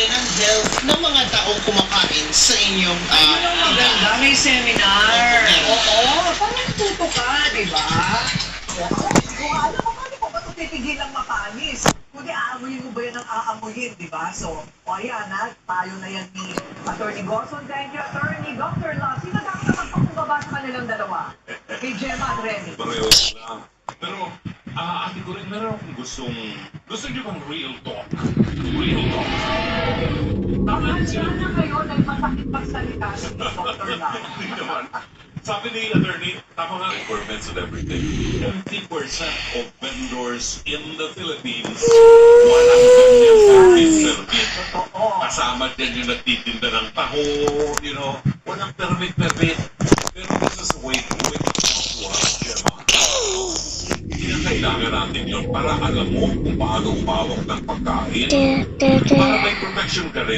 natin ang health ng mga taong kumakain sa inyong Yun ang maganda, may seminar. Oo, parang natuto ka, di ba? Kung alam mo, paano ko ba ito titigilang makanis? Kundi aamuyin mo ba yan ang aamuyin, di ba? So, o ayan ha, tayo na yan ni Atty. Gosson. Thank you, Atty. Dr. Love. Sino dapat na magpakumbaba sa kanilang dalawa? Kay Gemma at Remy. Parehas lang. Pero, ate ko rin, meron akong gusto niyo bang real talk? Real talk. Tama rin sila. Sana kayo dahil masakit magsalita si Dr. Love. Hindi naman. Sabi ni attorney, tama nga, for everything. 50% of vendors in the Philippines, walang ganyan service permit. Totoo. Kasama dyan yung nagtitinda ng taho, walang permit. Pero this is a way to it. Kailangan natin yun para alam mo kung paano umawak ng pagkain. Para may protection ka rin.